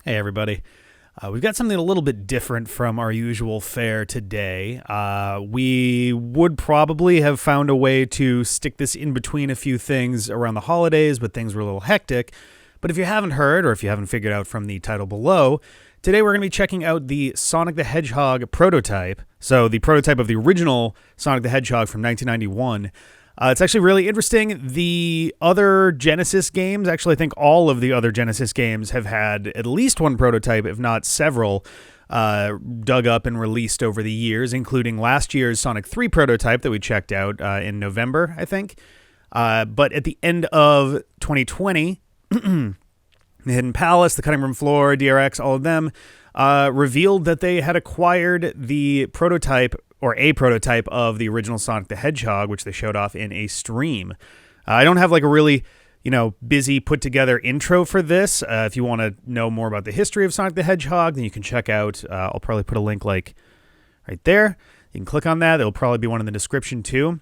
Hey, everybody. We've got something a little bit different from our usual fare today. We would probably have found a way to stick this in between a few things around the holidays, but things were a little hectic. But if you haven't heard, or if you haven't figured out from the title below, today we're going to be checking out the Sonic the Hedgehog prototype. So the prototype of the original Sonic the Hedgehog from 1991. It's actually really interesting. The other Genesis games, actually I think all of the other Genesis games have had at least one prototype, if not several, dug up and released over the years, including last year's Sonic 3 prototype that we checked out in November, I think. But at the end of 2020, the Hidden Palace, the Cutting Room Floor, DRX, all of them revealed that they had acquired the prototype or a prototype of the original Sonic the Hedgehog, which they showed off in a stream. I don't have like a really, busy put together intro for this. If you want to know more about the history of Sonic the Hedgehog, then you can check out, I'll probably put a link like right there. You can click on that. There'll probably be one in the description too.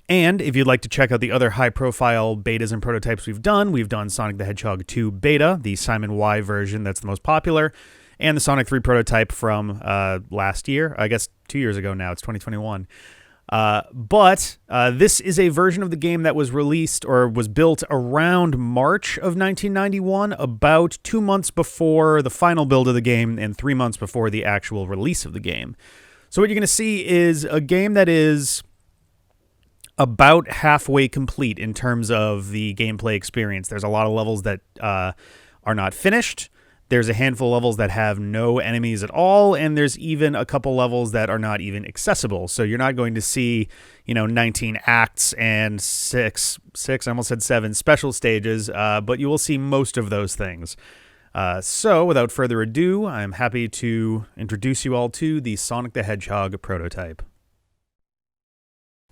And if you'd like to check out the other high-profile betas and prototypes we've done Sonic the Hedgehog 2 beta, the Simon Y version that's the most popular, and the Sonic 3 prototype from last year. I guess 2 years ago now. It's 2021. But this is a version of the game that was released or was built around March of 1991, about 2 months before the final build of the game and 3 months before the actual release of the game. So what you're going to see is a game that is about halfway complete in terms of the gameplay experience. There's a lot of levels that are not finished. There's a handful of levels that have no enemies at all, and there's even a couple levels that are not even accessible. So you're not going to see, 19 acts and six, I almost said 7 special stages, but you will see most of those things. So without further ado, I'm happy to introduce you all to the Sonic the Hedgehog prototype.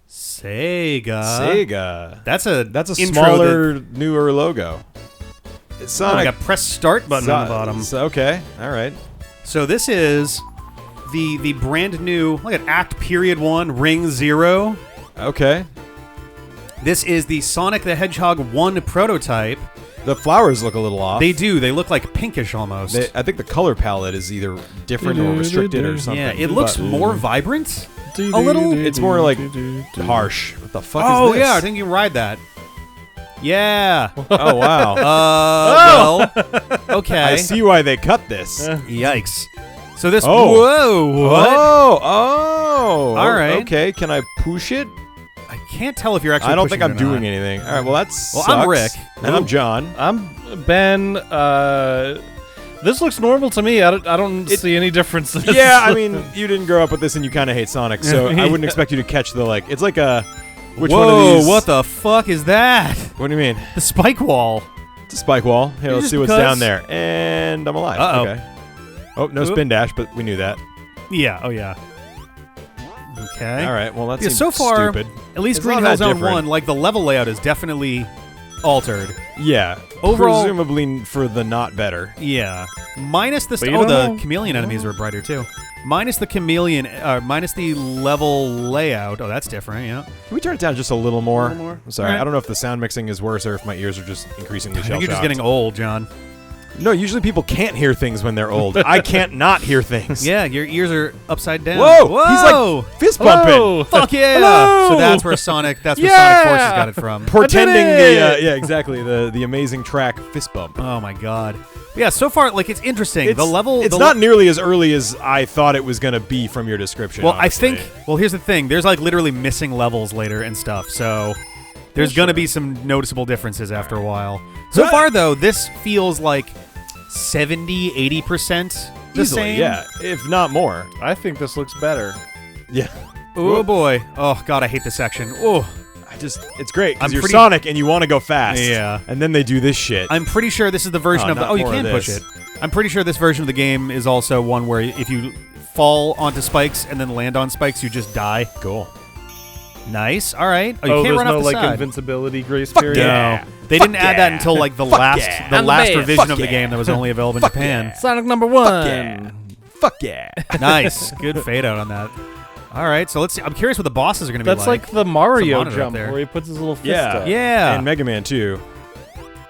Sega. That's a smaller, newer logo. Sonic. Got press start button on the bottom. Okay, all right. So this is the brand new, look at Act Period 1, Ring 0. Okay. This is the Sonic the Hedgehog 1 prototype. The flowers look a little off. They do. They look like pinkish almost. I think the color palette is either different or restricted or something. Yeah, it looks more vibrant. A little. It's more like harsh. What the fuck is this? Oh, yeah, I think you can ride that. Yeah. Oh, wow. Well, okay. I see why they cut this. Yikes. So this... Oh. Whoa, what? Oh. All right. Okay, can I push it? I can't tell if you're actually I don't think I'm pushing it or doing not. anything. All right, well, that sucks. Well, I'm Rick. And I'm John. I'm Ben. This looks normal to me. I don't see any differences. Yeah, I mean, you didn't grow up with this and you kind of hate Sonic, so I wouldn't expect you to catch the, it's like a... Which Whoa, one of these? What the fuck is that? What do you mean? The spike wall. It's a spike wall. Here, let's Just see what's because- down there. And I'm alive. Uh-oh. Okay. Oh, no spin dash, but we knew that. Yeah, oh yeah. Okay. All right, well, that Yeah, seems so far, stupid. at least It's Green not Hill that Zone different. 1, like the level layout is definitely altered. Yeah. Overall- Presumably for the not better. Yeah. Minus the... But you Oh, don't the know. chameleon enemies were brighter too. Minus the chameleon... minus the level layout. Oh, that's different, yeah. Can we turn it down just a little more? A little more? I'm sorry, All right. I don't know if the sound mixing is worse or if my ears are just increasingly I think shell-shocked. you're just getting old, John. No, usually people can't hear things when they're old. I can't not hear things. Yeah, your ears are upside down. Whoa! Whoa! He's like fist bumping. Hello. Fuck yeah! Hello! So that's where Sonic Forces got it from. Pretending it! yeah, exactly. The amazing track fist bump. Oh my god. Yeah, so far, it's interesting. It's, the level... It's not nearly as early as I thought it was going to be from your description. Well, honestly. I think... Well, here's the thing. There's, literally missing levels later and stuff, so... There's going to be some noticeable differences after a while. So far, though, this feels like 70, 80% the easily, same. yeah, if not more. I think this looks better. Yeah. Oh, boy. Oh, God, I hate this section. Oh. It's great because I'm you're pretty- Sonic and you want to go fast. Yeah. And then they do this shit. I'm pretty sure this is the version of the... not Oh, you more can of push this. it. I'm pretty sure this version of the game is also one where if you fall onto spikes and then land on spikes, you just die. Cool. Nice. All right. Oh, you can't there's run no off the side. invincibility grace Fuck period. yeah. No. They didn't add that until the Fuck last yeah. the I'm the last man. revision Fuck of the yeah. game that was only available in Fuck Japan. yeah. Sonic number 1. Fuck yeah. Fuck yeah. Nice. Good fade out on that. All right, so let's see. I'm curious what the bosses are going to be That's like. like the Mario monitor up jump there. where he puts his little fist Yeah. up. Yeah. And Mega Man too.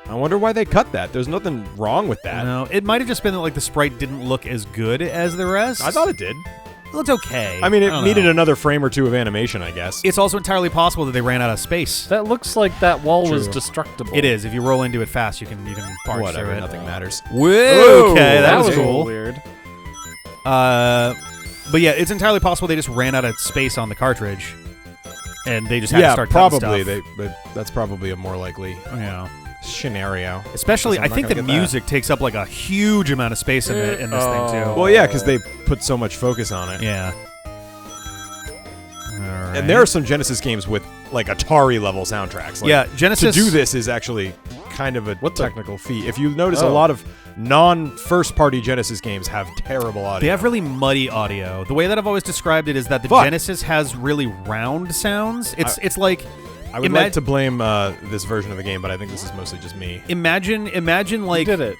I wonder why they cut that. There's nothing wrong with that. No, it might have just been that like the sprite didn't look as good as the rest. I thought it did. It looked okay. I mean, it don't needed know. another frame or two of animation, I guess. It's also entirely possible that they ran out of space. That looks like that wall was True. destructible. It is. If you roll into it fast, you can barge Whatever, through it. nothing matters. Whoa, okay, that That was was a little cool. weird. But yeah, it's entirely possible they just ran out of space on the cartridge, and they just had to Yeah, start cutting probably. stuff. That's probably a more likely Yeah. scenario. Especially, I'm I not think the gonna get that. music takes up like a huge amount of space in this thing too. Well, yeah, because they put so much focus on it. Yeah. All right. And there are some Genesis games with like Atari level soundtracks. Like, yeah, Genesis. to do this is actually kind of a What the- technical feat. If you notice, a Oh. lot of non-first-party Genesis games have terrible audio. They have really muddy audio. The way that I've always described it is that the Fuck. Genesis has really round sounds. It's like I would like to blame this version of the game, but I think this is mostly just me. imagine You like did it.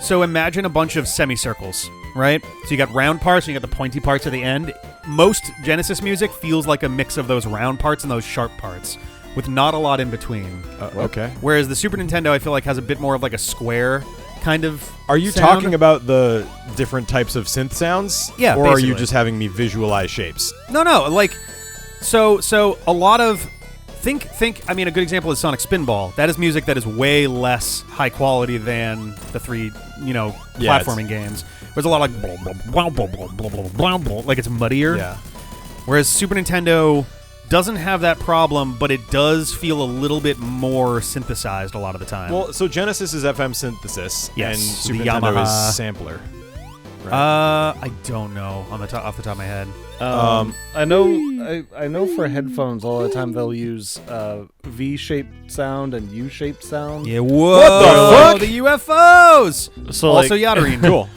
so imagine a bunch of semicircles, right? So you got round parts and you got the pointy parts at the end. Most Genesis music feels like a mix of those round parts and those sharp parts, with not a lot in between. Okay. Whereas the Super Nintendo, I feel like, has a bit more of like a square kind of. Are you sound. talking about the different types of synth sounds? Yeah, Or are you basically. just having me visualize shapes? No, like so a lot of think. I mean, a good example is Sonic Spinball. That is music that is way less high quality than the three, Yeah, platforming games. There's a lot of like blah, blah, blah, blah, blah, blah, blah, blah, like it's muddier. Yeah. Whereas Super Nintendo doesn't have that problem, but it does feel a little bit more synthesized a lot of the time. Well, so Genesis is FM synthesis, Yes, and Super the Nintendo Yamaha. is sampler. I don't know off the top of my head. I know for headphones all the time they'll use V-shaped sound and U-shaped sound. Yeah, whoa! What the fuck? The UFOs. So Also, like, Yatterine. Cool.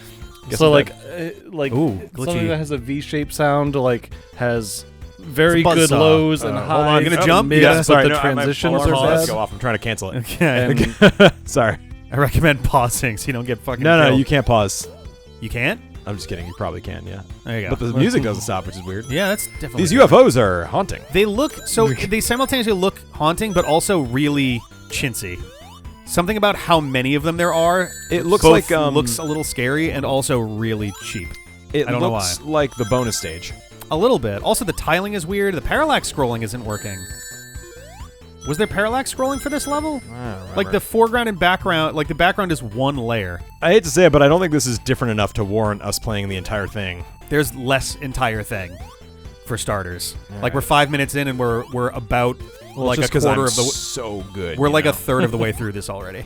so like Ooh, glitchy. something that has a V-shaped sound like has very It's a good buzzsaw. lows and Hold highs. on, you gonna jump? Mid, Yeah, but sorry, the no, transitions my are alarm bad. go off. I'm trying to cancel it. Okay. And Sorry. I recommend pausing so you don't get fucking No, killed. you can't pause. You can't? I'm just kidding. You probably can, yeah. There you go. But the music doesn't stop, which is weird. Yeah, that's definitely These good. UFOs are haunting. They look so they simultaneously look haunting, but also really chintzy. Something about how many of them there are. It looks both like, looks a little scary and also really cheap. It I don't know looks like the bonus stage. A little bit. Also, the tiling is weird. The parallax scrolling isn't working. Was there parallax scrolling for this level? Like the foreground and background, like the background is one layer. I hate to say it, but I don't think this is different enough to warrant us playing the entire thing. There's less entire thing, for starters. All Like we're 5 minutes in and we're about like a just 'cause quarter I'm of the. so good. We're you like know? a third of the way through this already.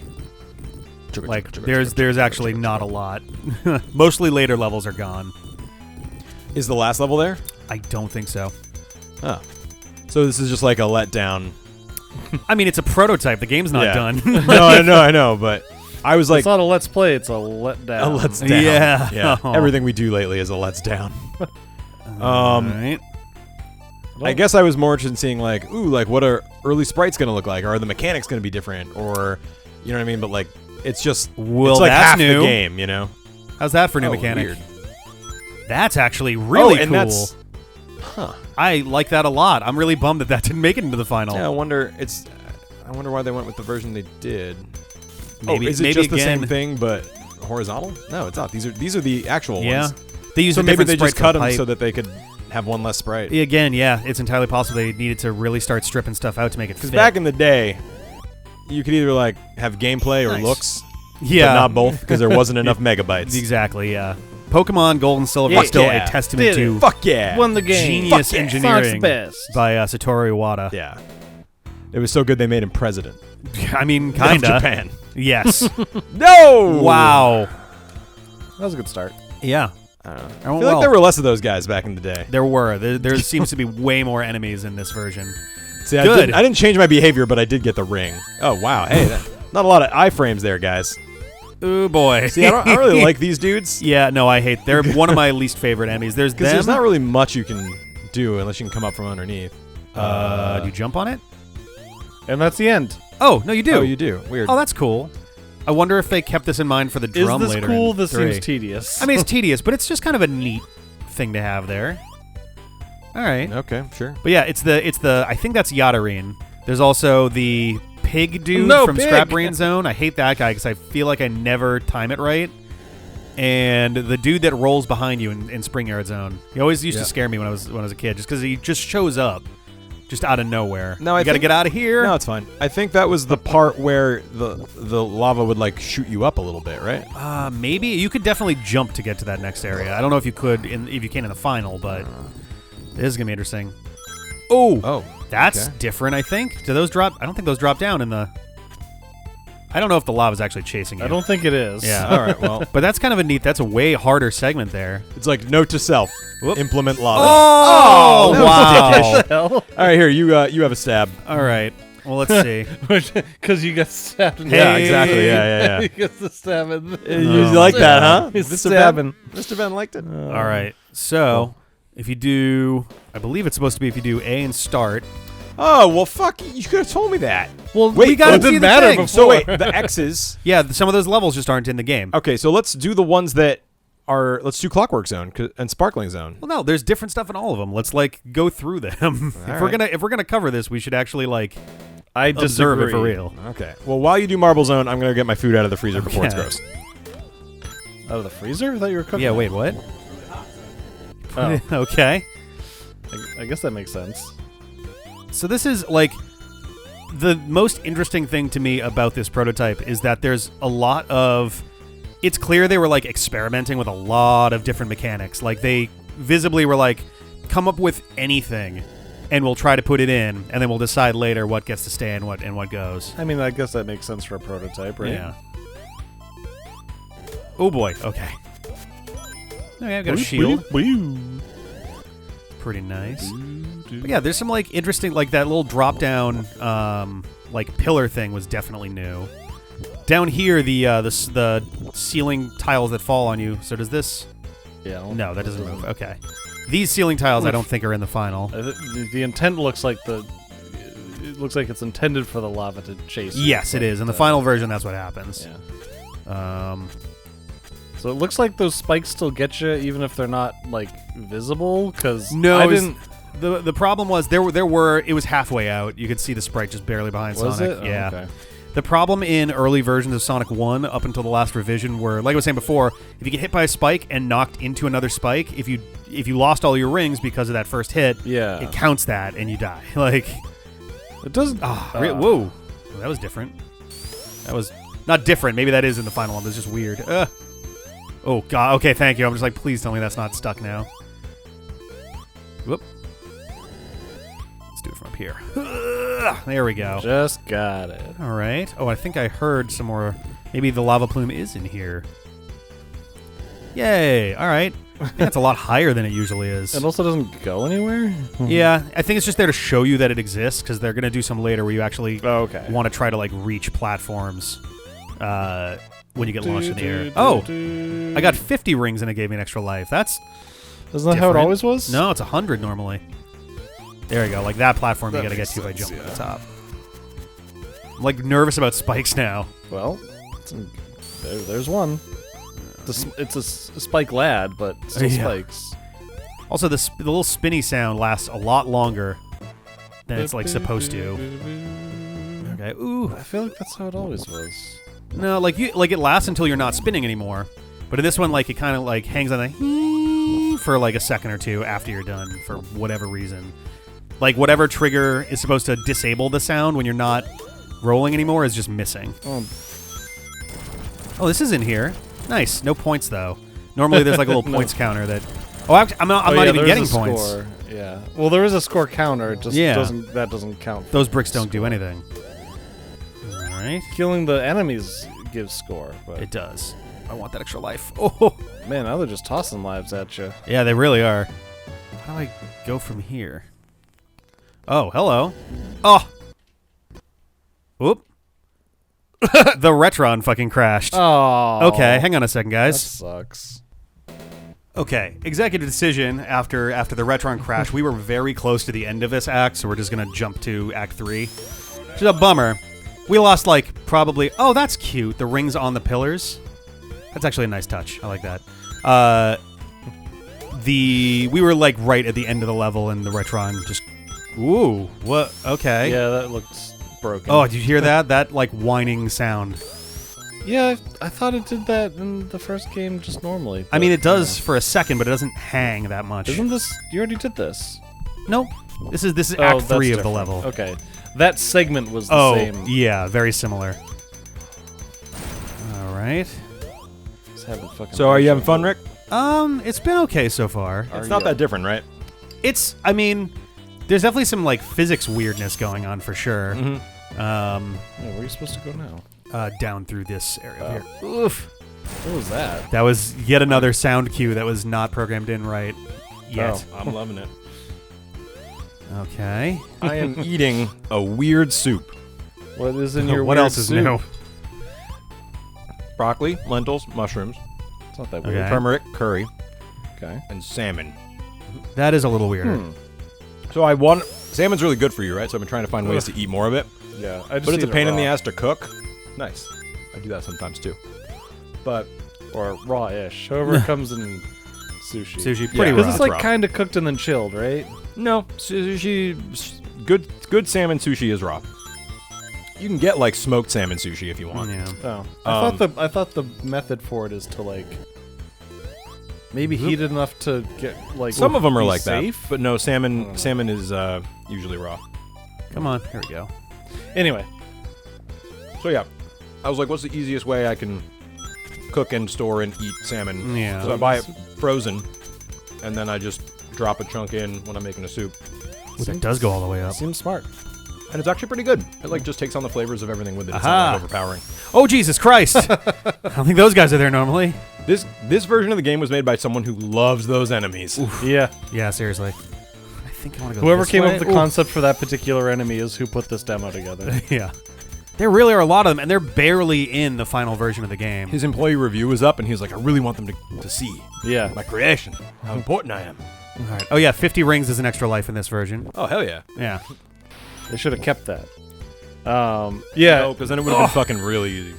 Like there's actually not a lot. Mostly later levels are gone. Is the last level there? I don't think so. Oh. So this is just like a letdown. I mean, it's a prototype. The game's not Yeah. done. No, I know, but I was like, it's not a let's play, it's a letdown. a let's down. Yeah. Yeah. Oh. Everything we do lately is a let's down. Right. I guess I was more interested in seeing like, ooh, like what are early sprites going to look like? Or are the mechanics going to be different? Or, you know what I mean? But like, it's just, Well, it's like that's half new. the game, you know? How's that for new Oh, mechanic? weird. That's actually really and cool. that's, huh. I like that a lot. I'm really bummed that didn't make it into the final. Yeah, I wonder why they went with the version they did. Maybe, is it maybe just the again, same thing but horizontal? No, it's not. These are the actual Yeah. ones. They use So a maybe different they just sprite for cut them pipe. so that they could have one less sprite. Again, yeah, it's entirely possible they needed to really start stripping stuff out to make it fit. Because back in the day, you could either like have gameplay or Nice. looks, yeah, but not both because there wasn't enough megabytes. exactly. Yeah, Pokemon Gold and Silver Yeah. is still Yeah. a testament Did to it. Fuck yeah! Won the game. genius Fuck yeah. engineering Sonic's best. by Satoru Iwata. Yeah, it was so good they made him president I mean, of kinda. Japan. Yes. No! Wow. That was a good start. Yeah. I I feel went like well. there were less of those guys back in the day. There were. There seems to be way more enemies in this version. See, Good. I didn't change my behavior, but I did get the ring. Oh wow! Hey, not a lot of iframes there, guys. Ooh boy. See, I don't really like these dudes Yeah, no, I hate. They're one of my least favorite enemies. There's because them. there's not really much you can do unless you can come up from underneath. Do you jump on it? And that's the end. Oh no, you do. Oh, you do. Weird. Oh, that's cool. I wonder if they kept this in mind for the Is drum this later. cool? in This 3. seems tedious. I mean, it's tedious, but it's just kind of a neat thing to have there. All right, Okay, sure. but yeah, it's the. I think that's Yatterine. There's also the pig dude No, from pig. Scrap Brain Zone. I hate that guy because I feel like I never time it right. And the dude that rolls behind you in Spring Yard Zone. He always used to scare me when I was a kid, just because he just shows up, just out of nowhere. No, I you got to think- get out of here. No, it's fine. I think that was the part where the lava would like shoot you up a little bit, right? Maybe you could definitely jump to get to that next area. I don't know if you could, if you can in the final, but this is gonna be interesting. Oh, That's okay. different, I think. Do those drop? I don't think those drop down in the... I don't know if the lava's actually chasing you. I don't think it is. Yeah. All right. Well, But that's kind of a neat... That's a way harder segment there. it's like note to self: Whoop. implement lava. Oh, that was wow. Hell? All right, here you have a stab. All right. Well, let's see. Because you got stabbed in the Yeah, Hey. exactly. Yeah. You get the stab in the You Oh, like that, huh? He's Mr. stabbing. Ben? Mr. Ben liked it. All right. So, if you do... I believe it's supposed to be if you do A and start... Oh well, fuck! You could have told me that. Well, Wait, we got it to didn't see the matter thing. before. So wait, the X's. Yeah, some of those levels just aren't in the game. Okay, so let's do the ones that are. Let's do Clockwork Zone and Sparkling Zone. Well, no, there's different stuff in all of them. Let's like go through them. All right. Uh, If we're gonna cover this, we should actually like I observe it for disagree. real. Okay. Well, while you do Marble Zone, I'm gonna get my food out of the freezer before it's Okay. gross. Out of the freezer? I thought you were cooking. Yeah. it. Wait. What? Oh, Okay. I guess that makes sense. So this is like the most interesting thing to me about this prototype is that there's a lot of... It's clear they were like experimenting with a lot of different mechanics. Like they visibly were like, come up with anything and we'll try to put it in and then we'll decide later what gets to stay and what goes. I mean, I guess that makes sense for a prototype, right? Yeah. Oh boy. Okay. Okay, I've got a shield. Pretty nice. But yeah, there's some like interesting, like that little drop down, like pillar thing was definitely new. Down here, the ceiling tiles that fall on you. So does this? Yeah. No, that doesn't move. Okay. These ceiling tiles, I don't think are in the final. The intent looks like it looks like it's intended for the lava to chase. you, Yes, it but, is. In the final version, that's what happens. Yeah. So it looks like those spikes still get you, even if they're not like visible. Because No, I it was- didn't. The problem was there were it was halfway out. You could see the sprite just barely behind Was Sonic. it? Oh, Yeah. okay. The problem in early versions of Sonic 1 up until the last revision were, like I was saying before, if you get hit by a spike and knocked into another spike, if you lost all your rings because of that first hit, Yeah. it counts that and you die. Like, It doesn't. whoa. That was different. That was not different. Maybe that is in the final one. That's just weird. Oh, God. Okay, thank you. I'm just like, please tell me that's not stuck now. Whoop. Let's do it from up here. There we go. Just got it. All right. Oh, I think I heard some more. Maybe the lava plume is in here. Yay. All right. I think that's a lot higher than it usually is. It also doesn't go anywhere. Yeah, I think it's just there to show you that it exists because they're going to do some later where you actually Oh, okay. want to try to like reach platforms when you get launched in the air. Oh, I got 50 rings and it gave me an extra life. That's Isn't that how it different. always was? No, it's 100 normally. There you go. Like that platform you That got to get makes to by sense, jumping to yeah. the top. I'm like nervous about spikes now. Well, there's one. It's a spike lad, but still Yeah. spikes. Also, the little spinny sound lasts a lot longer than it's like supposed to. Okay. Ooh. I feel like that's how it always was. No, like it lasts until you're not spinning anymore. But in this one, like it kind of like hangs on the for like a second or two after you're done for whatever reason. Like whatever trigger is supposed to disable the sound when you're not rolling anymore is just missing. Oh, this is in here. Nice. No points though. Normally there's like a little No. points counter that. Oh, actually, I'm not yeah, even there getting is a points. Score. Yeah. Well, there is a score counter. It just Yeah. doesn't count. Those bricks don't do anything. All right. Killing the enemies gives score, but It does. I want that extra life. Oh, man, now they're just tossing lives at you. yeah, they really are. How do I go from here? Oh, hello. Oh. Whoop. The Retron fucking crashed. Oh. Okay, hang on a second, That guys. sucks. Okay, executive decision after the Retron crash. We were very close to the end of this act, so we're just going to jump to Act 3. Which is a bummer. We lost, like, probably... Oh, that's cute. The rings on the pillars. That's actually a nice touch. I like that. We were, like, right at the end of the level, and the Retron just... Ooh, what? Okay. Yeah, that looks broken. Oh, did you hear that? That like whining sound. Yeah, I thought it did that in the first game just normally. I mean, but, it does for a second, but it doesn't hang that much. Isn't this? You already did this. Nope. This is Oh, Act that's 3 of the different. level. Okay, that segment was the Oh, same. yeah, very similar. All right. Just having fucking So, are you having fun, Rick? It's been okay so far. Are It's not you? that different, right? I mean, there's definitely some like physics weirdness going on for sure. Mm-hmm. Yeah, where are you supposed to go now? Down through this area Oh. here. Oof. What was that? That was yet another sound cue that was not programmed in right yet. Oh. I'm loving it. Okay. I am eating a weird soup. What is in your What weird else is soup? new? Broccoli, lentils, mushrooms, It's not that Okay. weird. turmeric, curry, Okay. and salmon. That is a little weirder. So salmon's really good for you, right? So I've been trying to find ways to eat more of it. Yeah, I just But it's a eat it pain in the raw. ass to cook. Nice. I do that sometimes too. But Or raw-ish. However it comes in sushi. Sushi, pretty Yeah. raw. Because it's like raw. kind of cooked and then chilled, right? no, sushi, good salmon sushi is raw. You can get like smoked salmon sushi if you want. Yeah. Oh, Um, I thought the method for it is to like maybe heat it enough to get like Some of them are be like safe. that, but no, salmon is usually raw. Come on. Here we go. Anyway, So yeah, I was like, what's the easiest way I can cook and store and eat salmon? Yeah. So I buy it frozen, and then I just drop a chunk in when I'm making a soup, Ooh, that does go all the way up. seems smart. and it's actually pretty good. It like just takes on the flavors of everything with it. It's Aha. not like overpowering. Oh, Jesus Christ. I don't think those guys are there normally. This version of the game was made by someone who loves those enemies. Yeah, Yeah, seriously. I think I want to go whoever this came way. up with the Ooh. concept for that particular enemy is who put this demo together. Yeah. There really are a lot of them, and they're barely in the final version of the game. His employee review was up, and he was like, I really want them to see Yeah, my creation, how important I am. All right. Oh, yeah, 50 rings is an extra life in this version. Oh, hell yeah. Yeah. they should have kept that. Yeah. No, because then it would have been fucking really easy.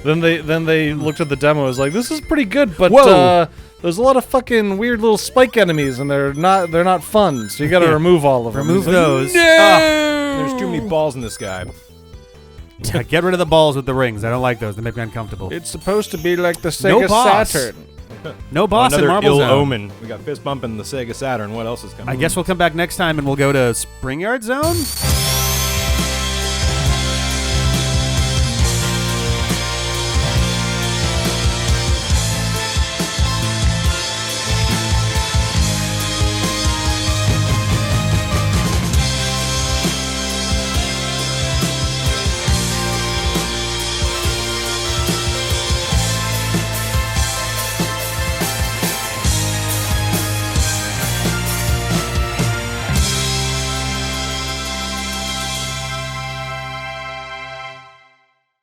Then they looked at the demo. and was like, this is pretty good, but Whoa. there's a lot of fucking weird little spike enemies, and they're not fun. So you got to Yeah. remove all of them. Remove He's like, those. There's too many balls in this guy. Yeah, get rid of the balls with the rings. I don't like those. They make me uncomfortable. It's supposed to be like the No Sega boss. Saturn. No boss in Another Marble ill Zone. omen. We got fist bumping the Sega Saturn. What else is coming? I guess we'll come back next time and we'll go to Springyard Zone?